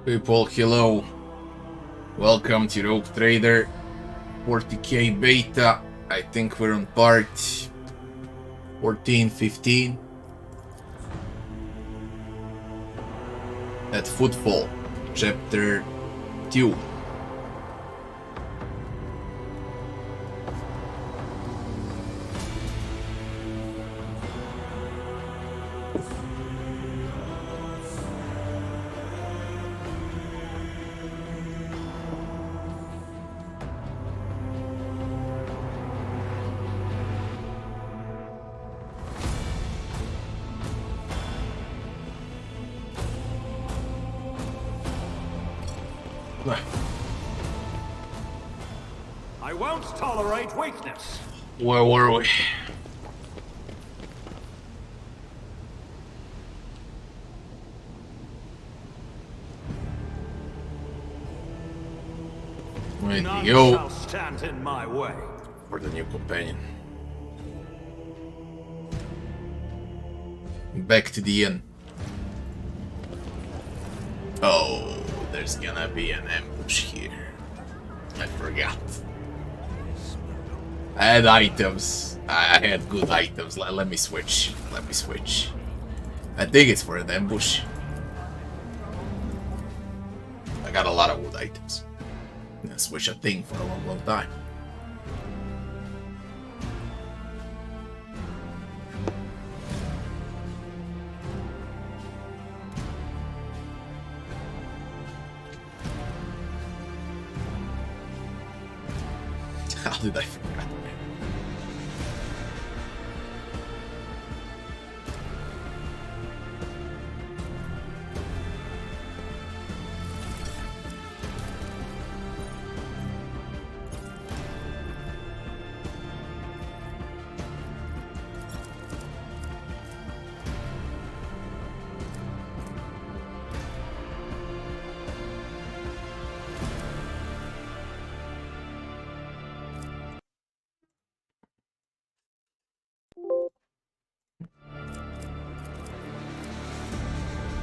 People, hello. Welcome to Rogue Trader 40k beta. I think we're on part 14, 15. At Footfall, chapter 2. I won't tolerate weakness. Where were we? Wait, None yo, shall stand in my way. for the new companion. Back to the inn. Oh, there's gonna be an ambush here. I forgot. I had items. I had good items. Let me switch. Let me switch. I think it's for an ambush. I got a lot of wood items. I'm gonna switch a thing for a long, long time. How did I forget?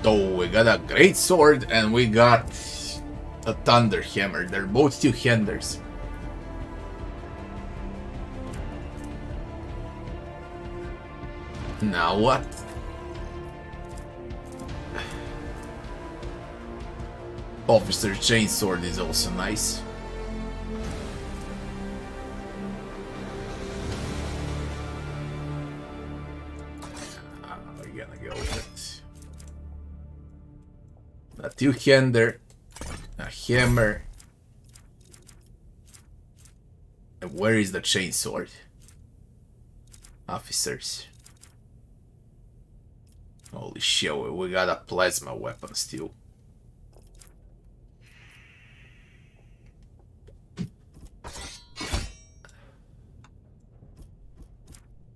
So we got a great sword and we got a thunder hammer. They're both two-handers. Now what? Officer chainsword is also nice. We're gonna go with it. A two-hander, a hammer. And where is the chainsword? Officers. Holy shit, we got a plasma weapon still.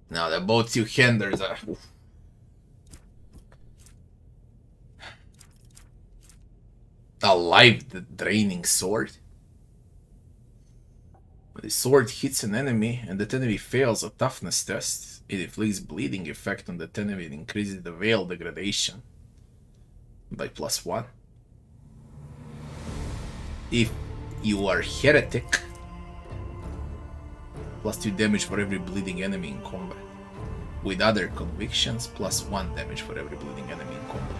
Now they're both two-handers. A life-draining sword. When the sword hits an enemy and that enemy fails a toughness test, it inflicts bleeding effect on that enemy and increases the veil degradation by +1. If you are heretic, +2 damage for every bleeding enemy in combat. With other convictions, +1 damage for every bleeding enemy in combat.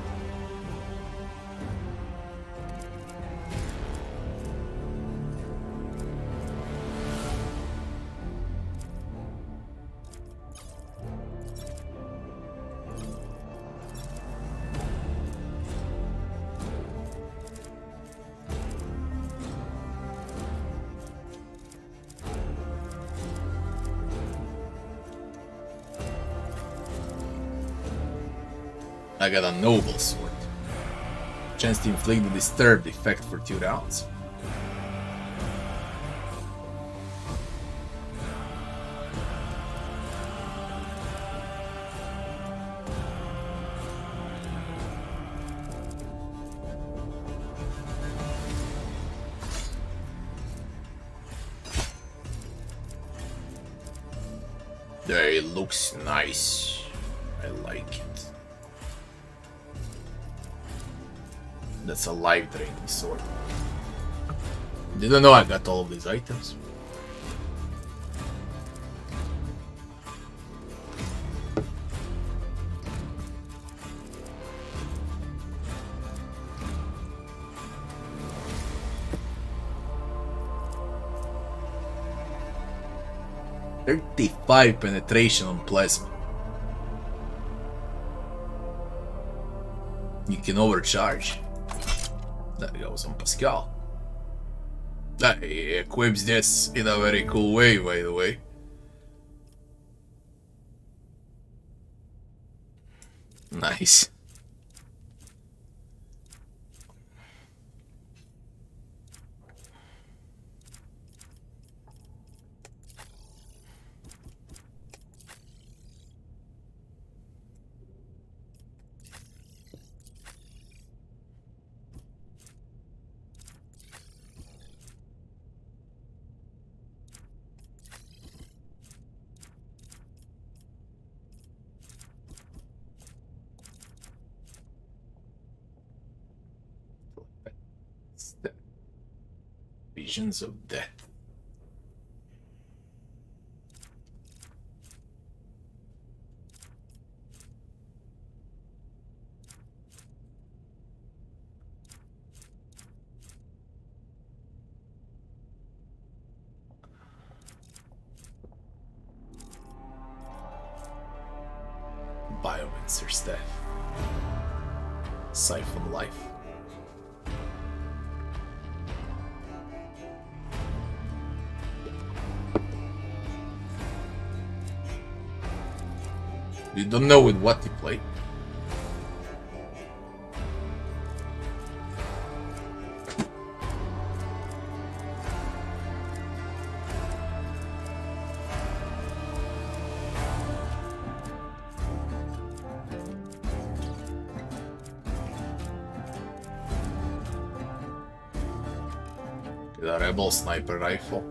I got a noble sword. Chance to inflict the disturbed effect for 2 rounds. There, it looks nice. I like it. That's a life draining sword. Didn't know I got all of these items. .35 penetration on plasma. You can overcharge. That goes on Pascal. That equips this in a very cool way, by the way. Nice. Visions of death. Biomancer's death. Siphon life. You don't know with what to play. The Rebel sniper rifle.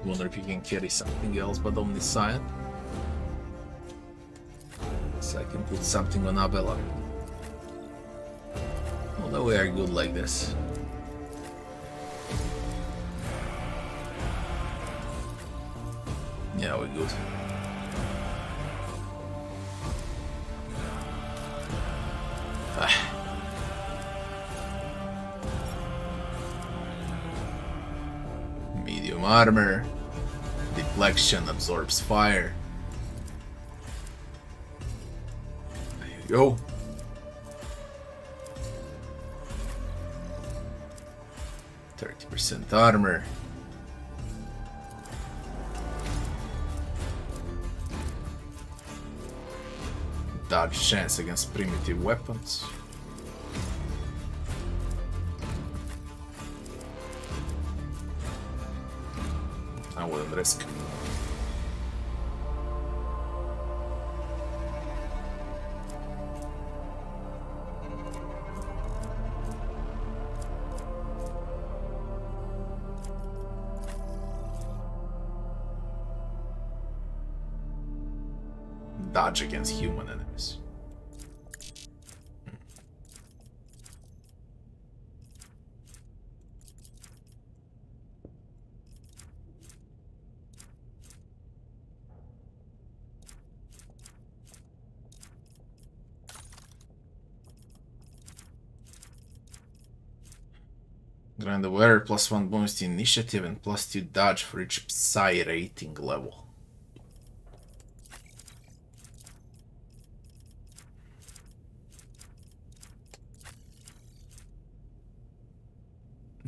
Wonder if you can carry something else but on this side. So I can put something on Abela. Although we are good like this. Yeah, we're good. Medium armor. Deflection absorbs fire. There you go. 5% armor. Dodge chance against primitive weapons. I wouldn't risk. Dodge against human enemies. Grant the wearer +1 bonus to initiative and +2 dodge for each psi rating level.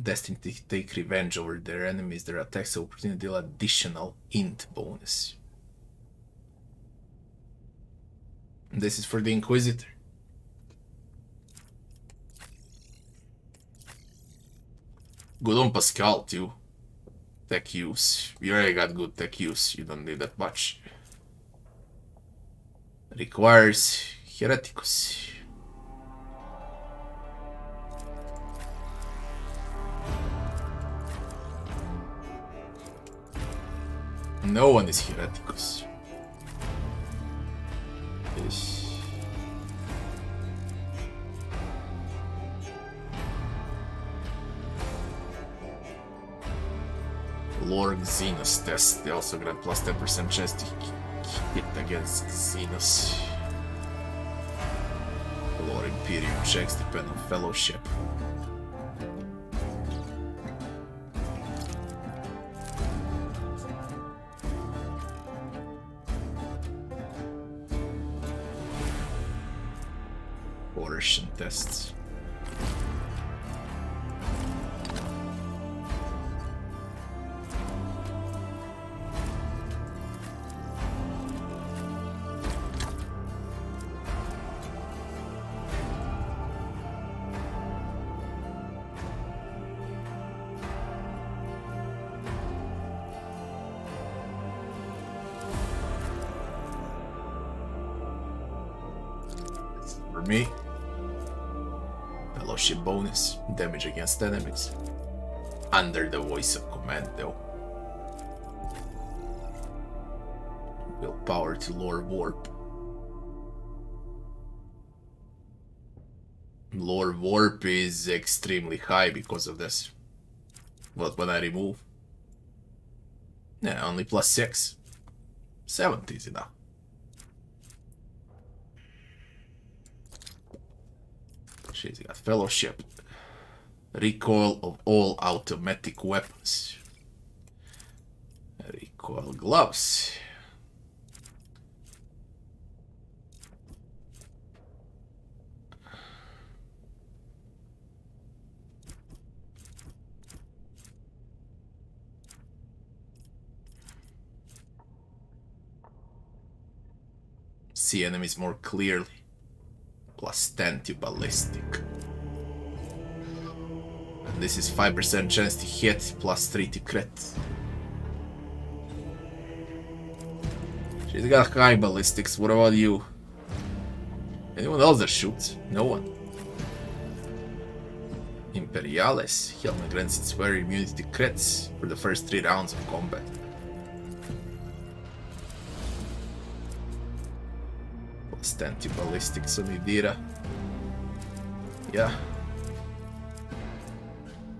Destined to take revenge over their enemies, their attacks of opportunity deal additional int bonus. This is for the Inquisitor. Good on Pascal too. Tech use. You already got good tech use, you don't need that much. Requires Hereticus. No one is Hereticus. Yes. Lord Xenos test. They also grant +10% chance to hit against Xenos. Lord Imperium checks depend on fellowship. Coercion tests. For me, fellowship bonus, damage against enemies, under the voice of command though. Willpower to lore warp. Lore warp is extremely high because of this. What when I remove? Yeah, only +6. 70 is enough. She's got fellowship. Recoil of all automatic weapons. Recoil gloves. See enemies more clearly. +10 to ballistic. And this is 5% chance to hit, +3 to crit. She's got high ballistics. What about you? Anyone else that shoots? No one. Imperialis. Helmet grants its wearer immunity to crits for the first 3 rounds of combat. +10 to ballistics on Idira. Yeah.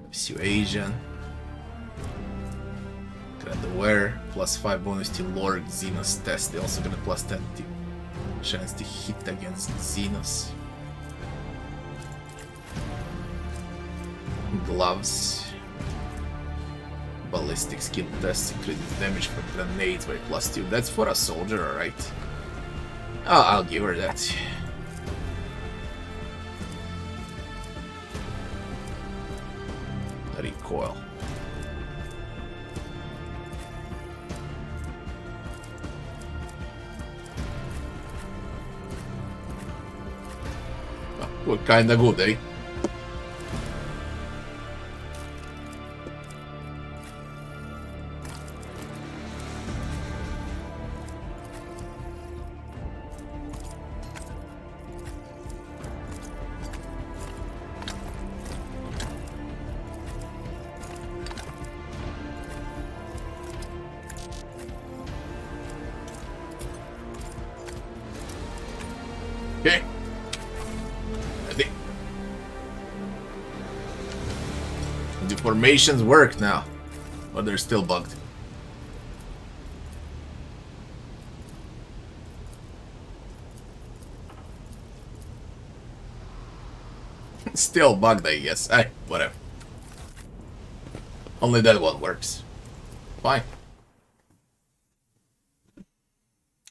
Persuasion. Grant the wearer. +5 bonus to Lord Xenos test. They also get a +10 to chance to hit against Xenos. Gloves. Ballistic skill test. Increases damage for grenades by +2. That's for a soldier, alright. Oh, I'll give her that. recoil. Well, kinda good, eh? Okay. Ready. The formations work now, but they're still bugged. Still bugged, I guess. Hey, whatever. Only that one works. Fine.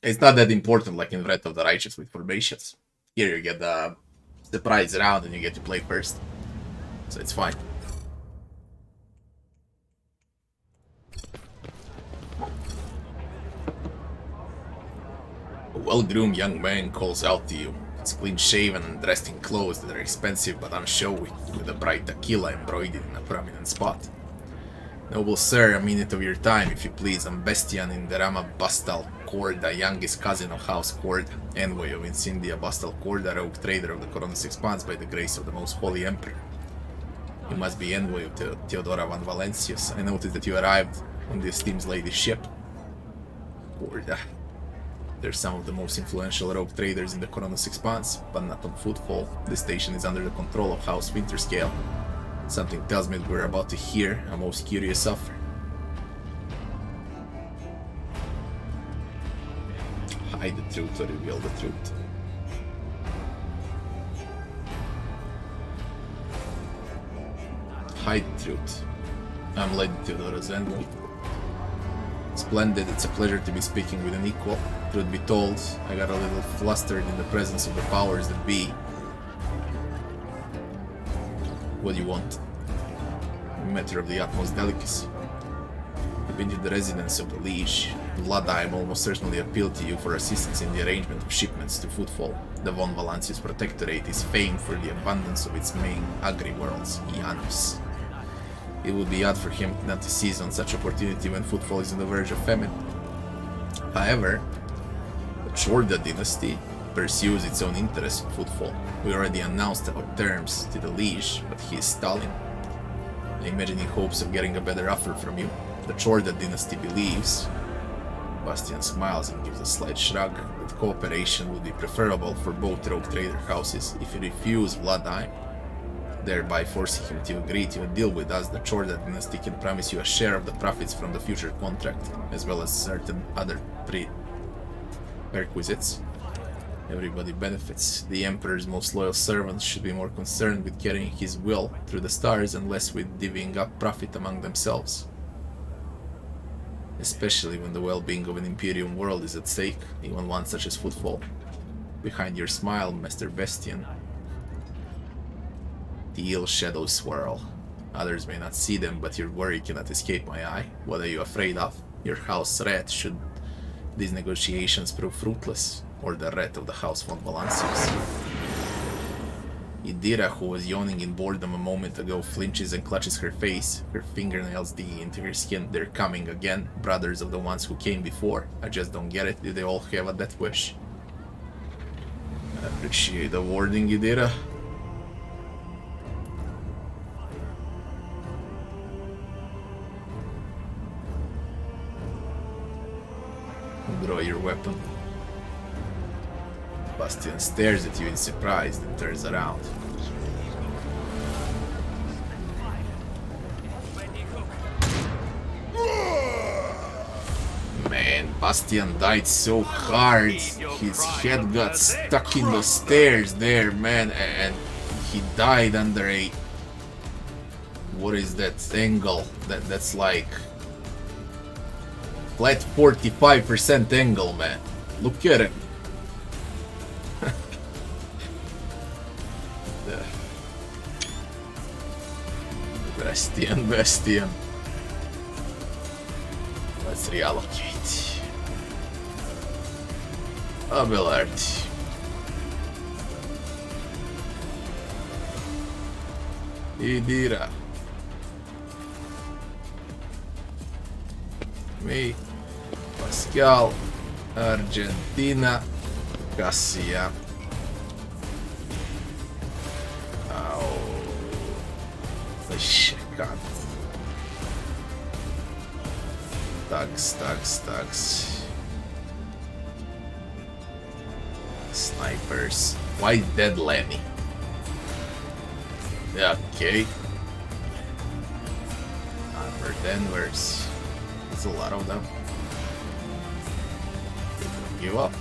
It's not that important like in Wrath of the Righteous with formations. Here you get the prize round and you get to play first. So it's fine. A well-groomed young man calls out to you. He's clean-shaven and dressed in clothes that are expensive but unshowy, with a bright tequila embroidered in a prominent spot. Noble sir, a minute of your time, if you please. I'm Bestian in Derama Bastal Corda, youngest cousin of House Corda, envoy of Incendia Bastal Corda, rogue trader of the Coronis Expanse by the grace of the Most Holy Emperor. You must be envoy of Theodora van Valencius. I noticed that you arrived on the esteemed lady's ship. Corda. They're some of the most influential rogue traders in the Coronis Expanse, but not on footfall. The station is under the control of House Winterscale. Something tells me that we're about to hear a most curious offer. Hide the truth or reveal the truth. Hide the truth. I'm Lady Theodora's envoy. Splendid, it's a pleasure to be speaking with an equal. Truth be told, I got a little flustered in the presence of the powers that be. What do you want? A matter of the utmost delicacy. You've been to the residence of the Liege. Bloodheim almost certainly appealed to you for assistance in the arrangement of shipments to Footfall. The Von Valancius Protectorate is famed for the abundance of its main agri-worlds, Janus. It would be odd for him not to seize on such opportunity when Footfall is on the verge of famine. However, the Chorda dynasty pursues its own interests in Footfall. We already announced our terms to the Liege, but he is stalling. I imagine he hopes of getting a better offer from you. The Chorda dynasty believes, Bastian smiles and gives a slight shrug, that cooperation would be preferable for both rogue trader houses. If you refuse Bloodheim, thereby forcing him to agree to a deal with us, the Chorda dynasty can promise you a share of the profits from the future contract, as well as certain other prerequisites. Everybody benefits. The Emperor's most loyal servants should be more concerned with carrying his will through the stars and less with divvying up profit among themselves. Especially when the well-being of an Imperium world is at stake, even one such as Footfall. Behind your smile, Master Bestian, the ill shadows swirl. Others may not see them, but your worry cannot escape my eye. What are you afraid of? Your house wrath should these negotiations prove fruitless, or the wrath of the House von Valancius. Idira, who was yawning in boredom a moment ago, flinches and clutches her face, her fingernails digging into her skin. They're coming again, brothers of the ones who came before. I just don't get it. Do they all have a death wish? I appreciate the warning, Idira. Draw your weapon. Bastian stares at you in surprise, then turns around. Man, Bastian died so hard. His head got stuck in the stairs there, man, and he died under a... What is that angle? That's like... flat 45% angle, man. Look at it. Bastian. Let's reallocate. Abelard. Idira. Me. Pascal. Argentina. Cassia. God. Thugs. Snipers. Why dead Lanny? Okay. Armor Denvers. There's a lot of them. Give up.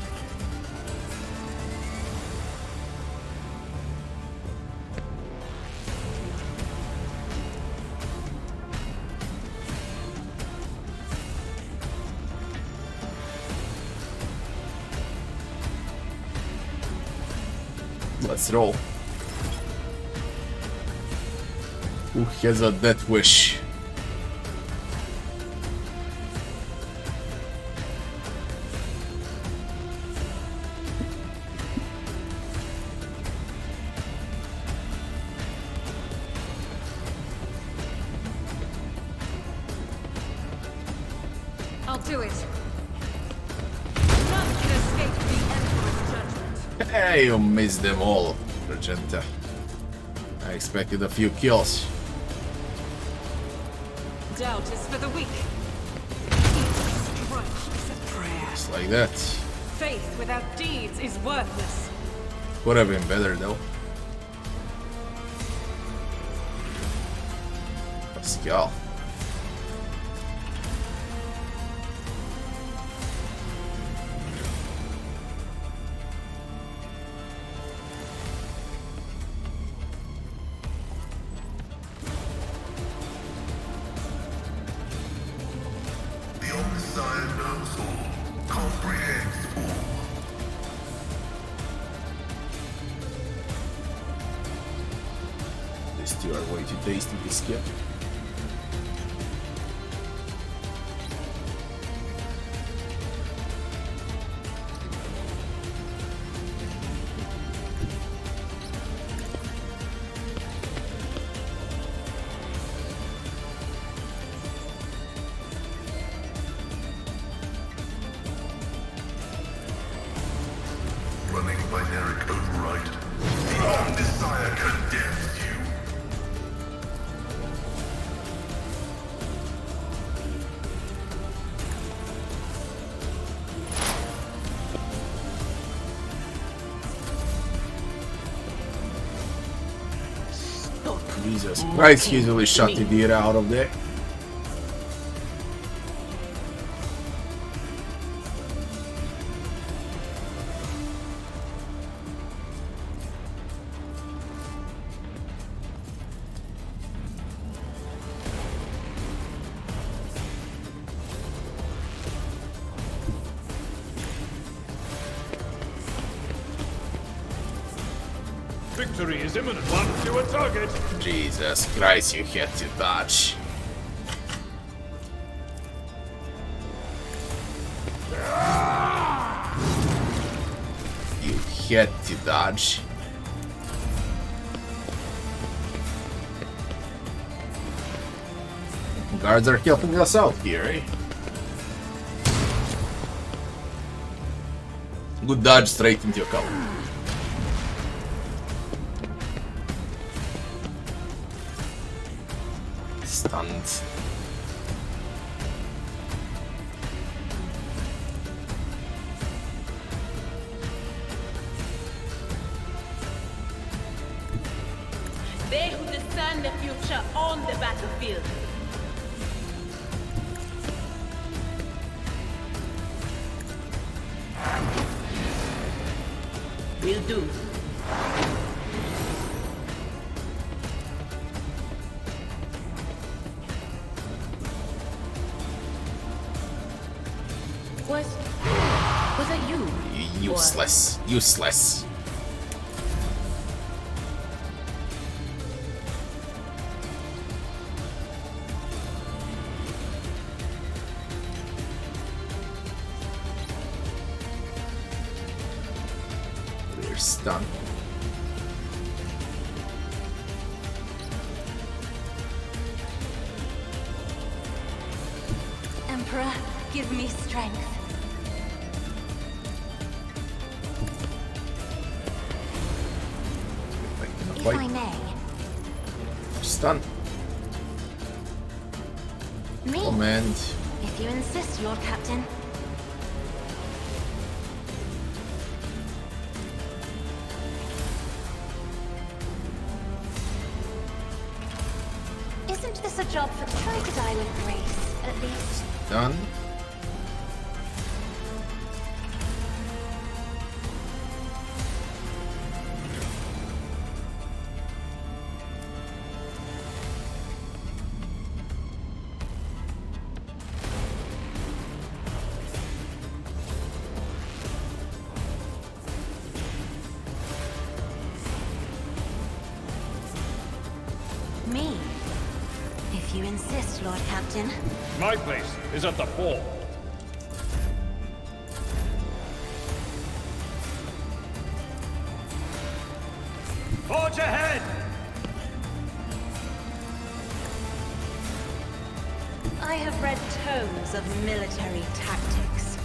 Let's roll. Who has a death wish? I'll do it. None can escape the Emperor's judgment. Hey, you missed them all, Regenta. I expected a few kills. Doubt is for the weak. Each strike is a prayer. Just like that. Faith without deeds is worthless. Would have been better though. Pascal. You are way too tasty to skip. Running binary override. The desire condemns you. Jesus Christ, he easily shot the deer out of there. Victory is imminent. One to a target. Jesus Christ, you had to dodge. You had to dodge. Guards are helping us out here, eh? Good dodge straight into your cover. Stunned. They who discern the future on the battlefield. Will do. Was that you? Useless. Useless. Done. Emperor, give me strength. If I may. Stun. Me? Command. If you insist, Lord Captain. Isn't this a job for try to die with grace, at least? Done. Me? If you insist, Lord Captain. My place is at the fort. Forge ahead! I have read tomes of military tactics.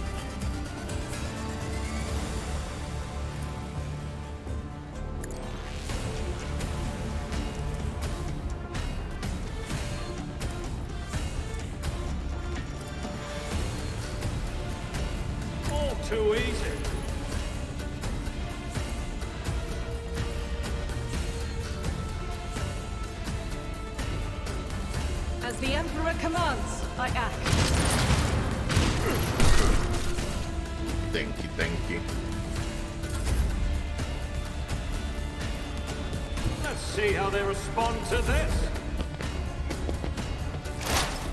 All too easy. As the Emperor commands, I act. Thank you, thank you. Let's see how they respond to this.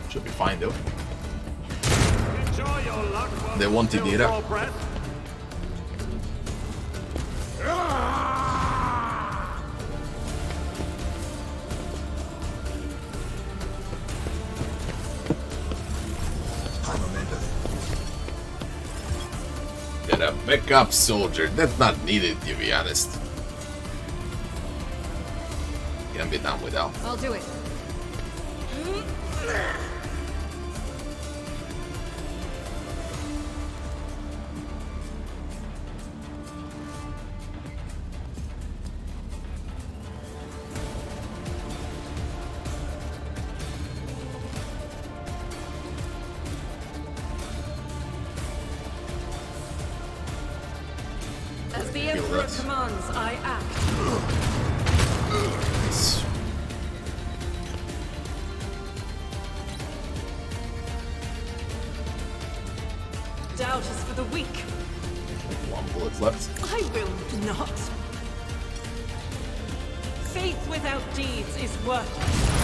Should be fine though. Enjoy your luck while They you wanted still it draw up. breath. Get a backup soldier. That's not needed, to be honest. Can be done without. I'll do it. As the Emperor that. commands, I act. Nice. Doubt is for the weak. One bullet left. I will not. Faith without deeds is worthless.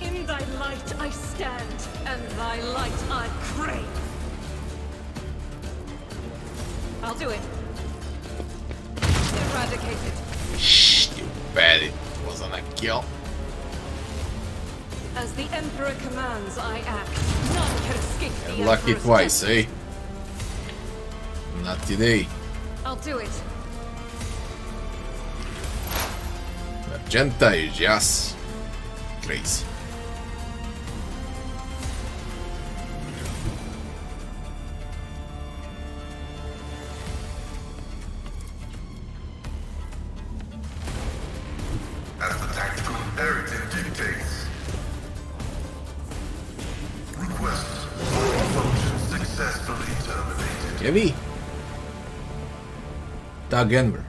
In thy light I stand, and thy light I crave. I'll do it. Eradicated. Shh, you bad. It wasn't a kill. As the Emperor commands, I act. None can escape the Lucky Emperor's twice, eh? justice. Not today. I'll do it. Magenta is just crazy. As the tactical imperative dictates. Request function successfully terminated. Heavy. Doug Enver.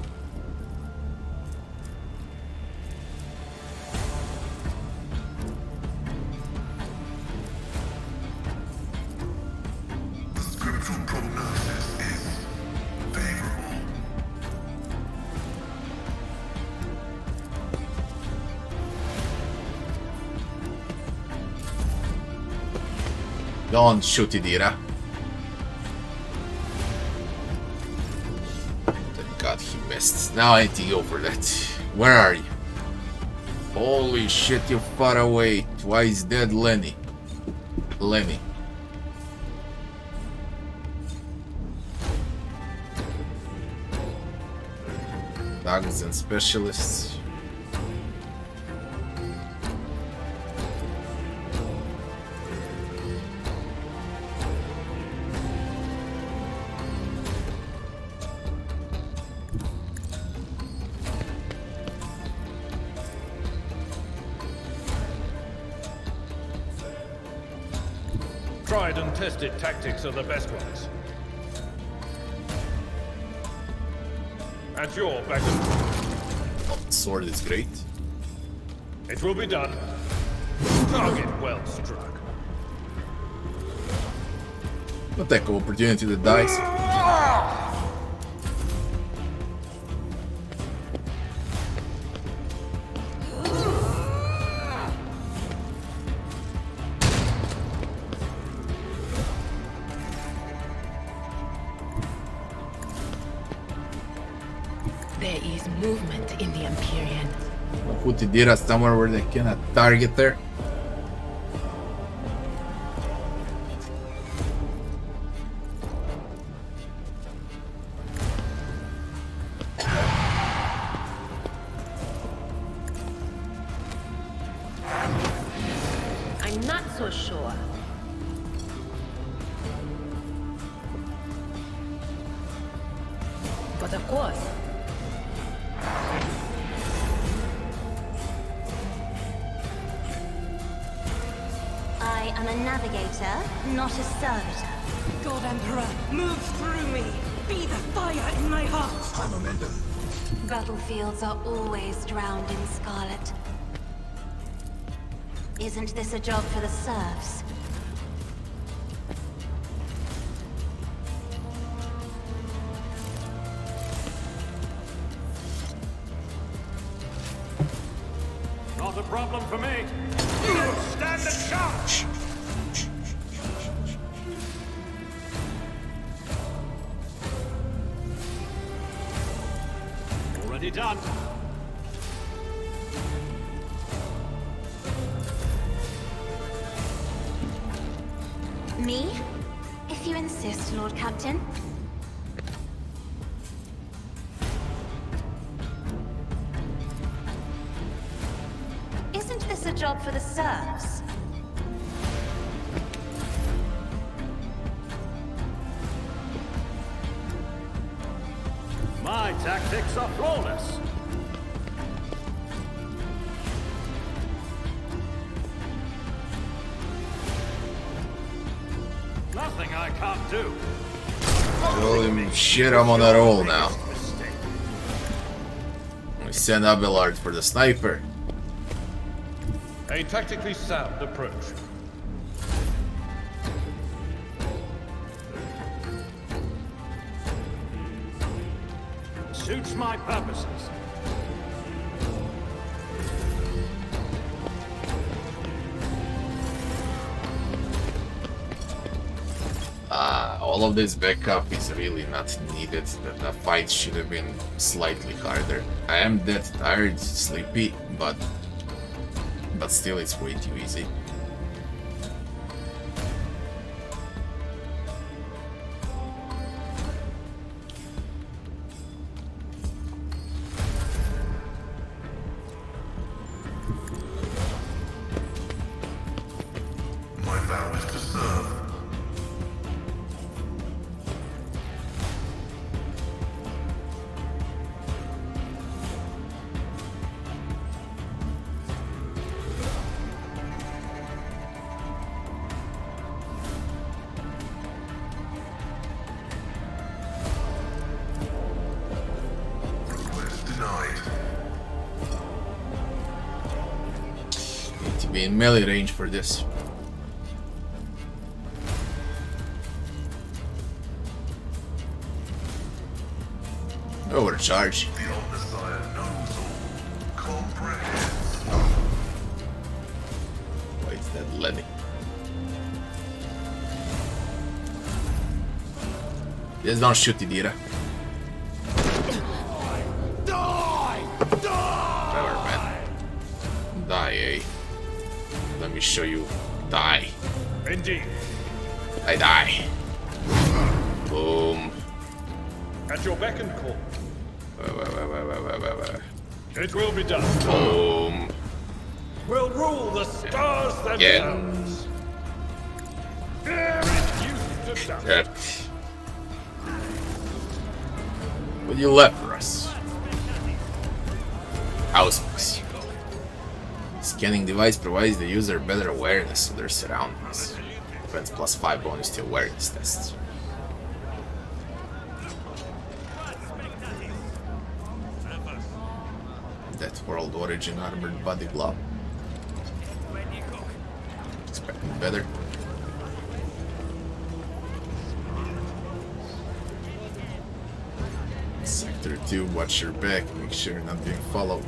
The scriptural prognosis is favorable. Don't shoot it, Ira. Thank God he missed. Now I need to go for that. Where are you? Holy shit, you're far away. Twice dead, Lenny. Lenny. Dogs and specialists. Tried and tested tactics are the best ones. At your beck and Oh, sword is great. it will be done. Target well struck. Attack of opportunity that dies. There is movement in the Empyrean. Put Idira somewhere where they cannot target her. I'm not so sure. But of course. I am a navigator, not a servitor. God Emperor, move through me. Be the fire in my heart. High momentum. Battlefields are always drowned in scarlet. Isn't this a job for the serfs? Not a problem for me. Stand and charge! Already done. Me? If you insist, Lord Captain. Isn't this a job for the serfs? My tactics are flawless. Nothing I can't do. Holy shit, I'm on a roll now. We send Abelard for the sniper. A tactically sound approach. Suits my purposes. All of this backup is really not needed. The fight should have been slightly harder. I am dead tired, sleepy, but still it's way too easy. My vow is to serve. Request denied. Need to be in melee range for this. Overcharge. The old Messiah knows all, comprehends. Why is that Lanny? Just don't shoot Idira. Whatever, man. Die, eh? Let me show you. Die. Indeed. I die. Boom. At your beck and call. It will be done. Boom. We'll rule the stars Yeah. themselves. Used to done. Yeah. What you left for us? House. Scanning device provides the user better awareness of their surroundings. Defense +5 bonus to awareness tests. That world origin armored body glove. Expecting better. Sector 2, watch your back, make sure you're not being followed.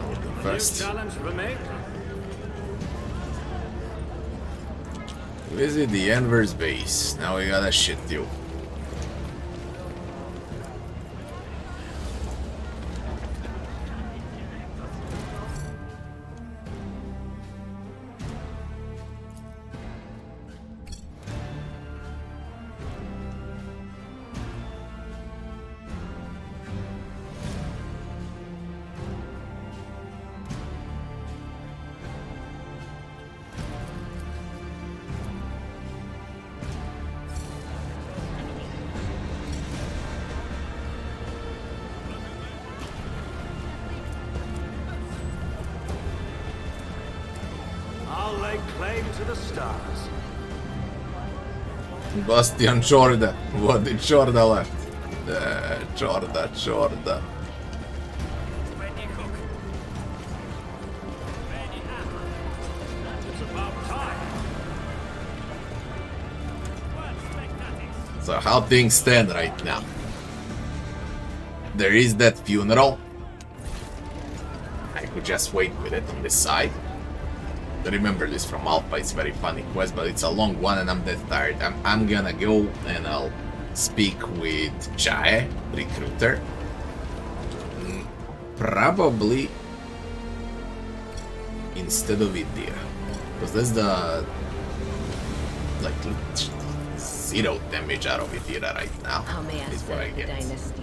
New First. challenge for me. Visit the Enver's base. Now we got a shit deal. I'll lay claim to the stars. Bastian Chorda. What did Chorda left? Chorda. It's about time. So how things stand right now? There is that funeral. I could just wait with it on this side. Remember this from Alpha, it's a very funny quest, but it's a long one and I'm dead tired. I'm gonna go and I'll speak with Jae, recruiter. Probably instead of Idea. Because that's the like 0 damage out of Idea right now. How may I Is what I serve the get. dynasty?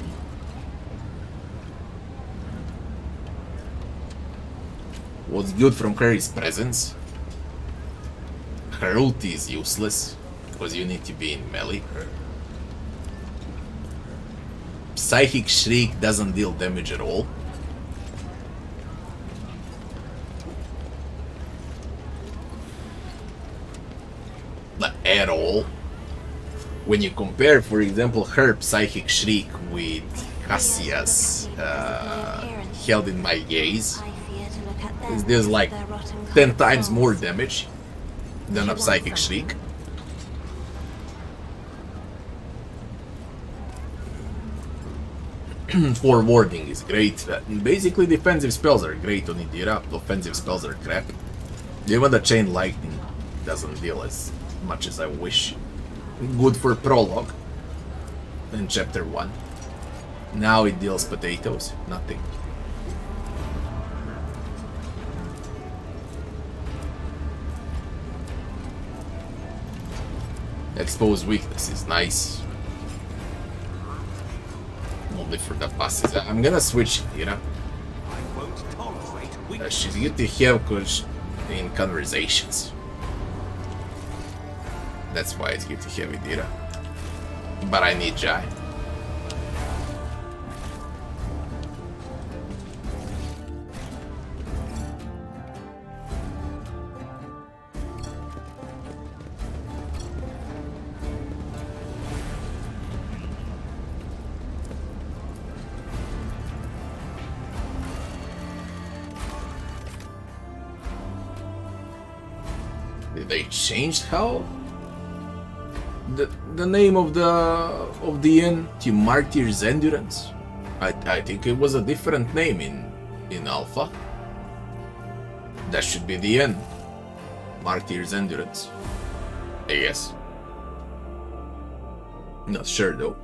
What's good from her is presence. Her ulti is useless, because you need to be in melee. Psychic Shriek doesn't deal damage at all. Not at all. When you compare, for example, her Psychic Shriek with Cassia's Held in My Gaze, it deals like 10 times more damage than a Psychic Shriek. Forwarding is great. Basically, defensive spells are great on Idira, offensive spells are crap. Even the Chain Lightning doesn't deal as much as I wish. Good for Prologue in Chapter 1. Now it deals potatoes, nothing. Exposed weakness is nice. Only for the passes. I'm gonna switch Idira. I won't tolerate weakness. She's good to have cause in conversations. That's why it's good to have Idira. But I need Jai. They changed how the name of the inn to Martyr's Endurance. I think it was a different name in Alpha. That should be the inn. Martyr's Endurance. I guess. Not sure though.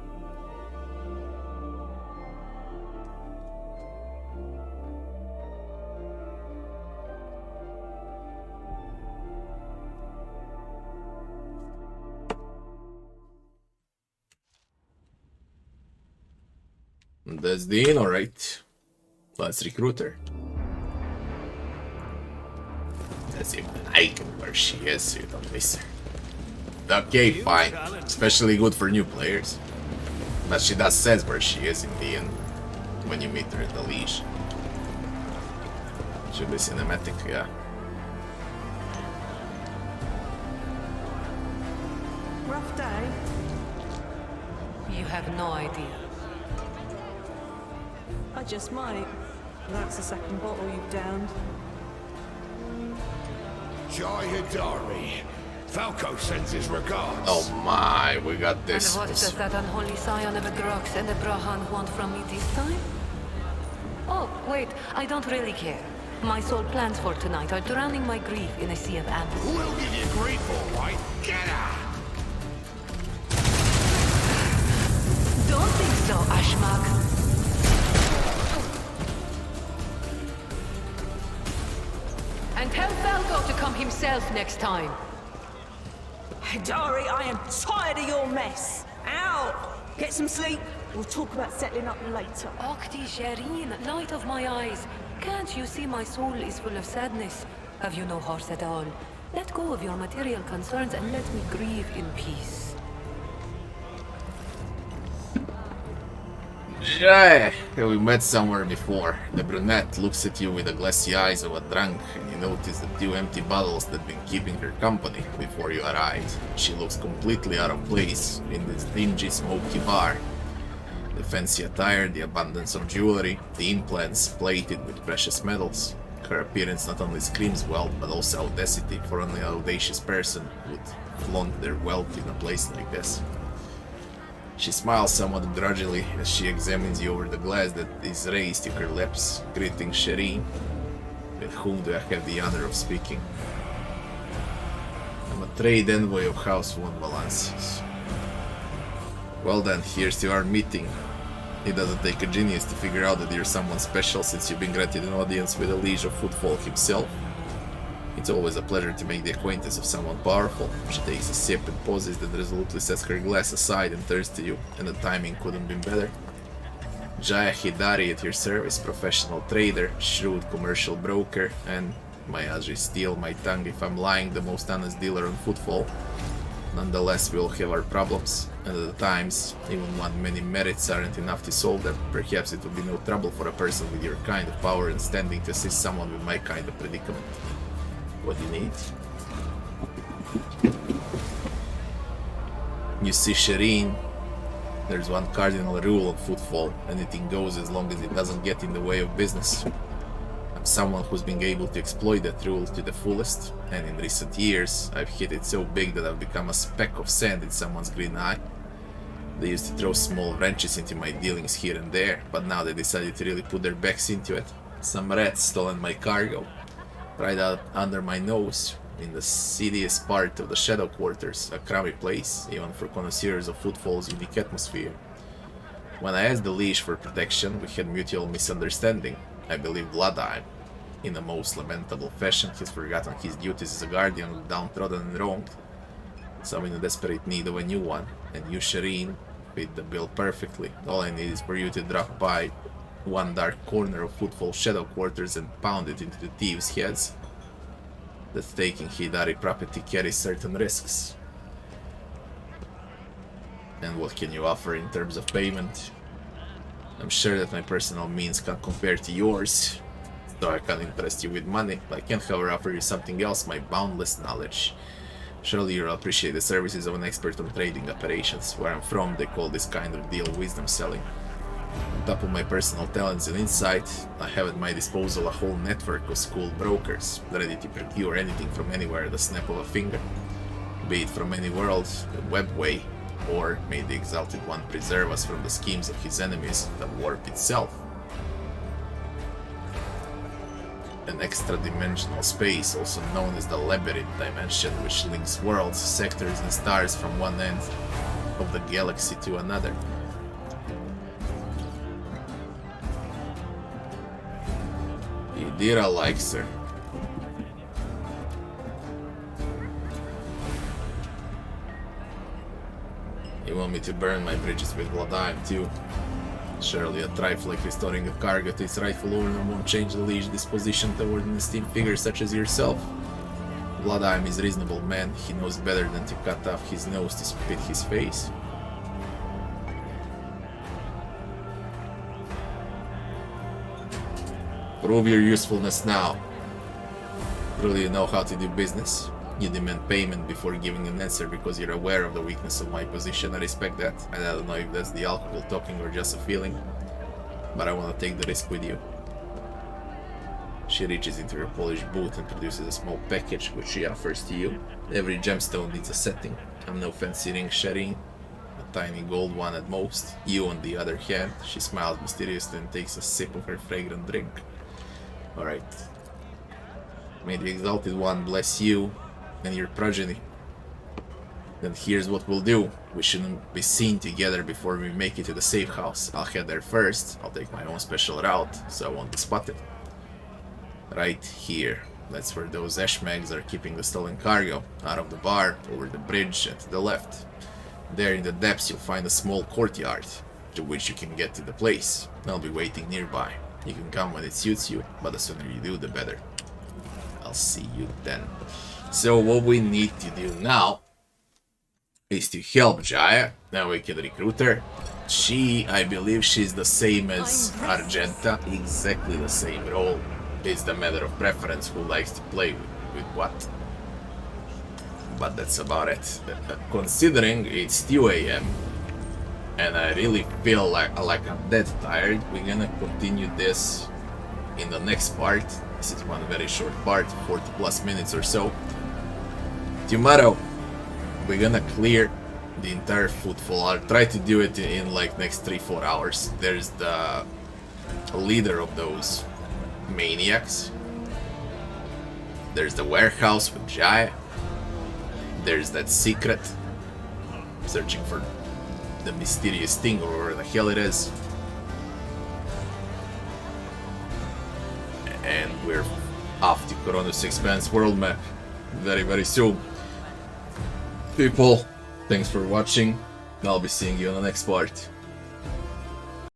That's Dean, alright. Let's recruit her. That's even an icon where she is, so you don't miss her. Okay, fine. Especially good for new players. But she does says where she is in the end when you meet her in the leash. Should be cinematic, yeah. Rough day. You have no idea. I just might. That's the second bottle you've downed. Jai Hidari. Falco sends his regards. Oh my, we got And this. what does that unholy scion of a Grox and a Brahan want from me this time? Oh, wait, I don't really care. My sole plans for tonight are drowning my grief in a sea of ants. We'll give you grief, all right. Get out. Don't think so, Ashmak. And tell Falco to come himself next time. Hidari, I am tired of your mess. Out! Get some sleep. We'll talk about settling up later. Okti Shireen, light of my eyes. Can't you see my soul is full of sadness? Have you no heart at all? Let go of your material concerns and let me grieve in peace. Yeah, we met somewhere before. The brunette looks at you with the glassy eyes of a drunk, and you notice the 2 empty bottles that been keeping her company before you arrived. She looks completely out of place in this dingy, smoky bar. The fancy attire, the abundance of jewelry, the implants plated with precious metals. Her appearance not only screams wealth, but also audacity, for only an audacious person would flaunt their wealth in a place like this. She smiles somewhat grudgingly as she examines you over the glass that is raised to her lips, greeting Shireen. With whom do I have the honor of speaking? I'm a trade envoy of House von Valancius. Well then, here's to our meeting. It doesn't take a genius to figure out that you're someone special since you've been granted an audience with a liege of footfall himself. It's always a pleasure to make the acquaintance of someone powerful. She takes a sip and pauses, then resolutely sets her glass aside and turns to you, and the timing couldn't be better. Jaya Hidari at your service, professional trader, shrewd commercial broker, and, my Ajay, steal my tongue if I'm lying, the most honest dealer on footfall. Nonetheless, we all have our problems, and at times, even when many merits aren't enough to solve them, perhaps it would be no trouble for a person with your kind of power and standing to assist someone with my kind of predicament. What do you need? You see, Shireen, there's one cardinal rule of footfall: anything goes as long as it doesn't get in the way of business. I'm someone who's been able to exploit that rule to the fullest, and in recent years, I've hit it so big that I've become a speck of sand in someone's green eye. They used to throw small wrenches into my dealings here and there, but now they decided to really put their backs into it. Some rats stolen my cargo, right out under my nose, in the seediest part of the Shadow Quarters, a crummy place, even for connoisseurs of footfall's unique atmosphere. When I asked the leash for protection, we had mutual misunderstanding. I believe Bloodheim, in a most lamentable fashion, has forgotten his duties as a guardian of the downtrodden and wronged, so I'm in a desperate need of a new one, and you, Shireen, fit the bill perfectly. All I need is for you to drop by one dark corner of Footfall's Shadow Quarters and pound it into the thieves' heads. That taking Hidari property carries certain risks. And what can you offer in terms of payment? I'm sure that my personal means can't compare to yours, so I can't interest you with money. I can, however, offer you something else: my boundless knowledge. Surely you'll appreciate the services of an expert on trading operations. Where I'm from, they call this kind of deal wisdom selling. On top of my personal talents and insight, I have at my disposal a whole network of schooled brokers, ready to procure anything from anywhere at the snap of a finger. Be it from any world, the webway, or may the Exalted One preserve us from the schemes of his enemies, the warp itself. An extra-dimensional space, also known as the Labyrinth Dimension, which links worlds, sectors, and stars from one end of the galaxy to another. Idira likes her. You want me to burn my bridges with Bloodheim too? Surely a trifle like restoring a cargo to its rightful owner won't change the leash disposition toward an esteemed figure such as yourself. Bloodheim is a reasonable man. He knows better than to cut off his nose to spit his face. Prove your usefulness now. Truly you know how to do business. You demand payment before giving an answer because you're aware of the weakness of my position. I respect that, and I don't know if that's the alcohol talking or just a feeling, but I want to take the risk with you. She reaches into her polished boot and produces a small package which she offers to you. Every gemstone needs a setting. I'm no fancy ring sharing, a tiny gold one at most. You, on the other hand, she smiles mysteriously and takes a sip of her fragrant drink. Alright. May the Exalted One bless you and your progeny. Then here's what we'll do. We shouldn't be seen together before we make it to the safe house. I'll head there first. I'll take my own special route, so I won't be spotted. Right here. That's where those Ashmags are keeping the stolen cargo. Out of the bar, over the bridge, and to the left. There in the depths you'll find a small courtyard, to which you can get to the place. I'll be waiting nearby. You can come when it suits you, but the sooner you do, the better. I'll see you then. So what we need to do now is to help Jaya. Now we can recruit her. I believe she's the same as Argenta. Exactly the same role. It's the matter of preference who likes to play with what. But that's about it. Considering it's 2 AM and I really feel like I'm dead tired, we're gonna continue this in the next part. This is one very short part, 40 plus minutes or so. Tomorrow we're gonna clear the entire footfall. I'll try to do it in like next 3-4 hours. There's the leader of those maniacs. There's the warehouse with Jai. There's that secret. Searching for the mysterious thing or whatever the hell it is. And we're off to Coronis Expanse world map very, very soon. People, thanks for watching. I'll be seeing you on the next part.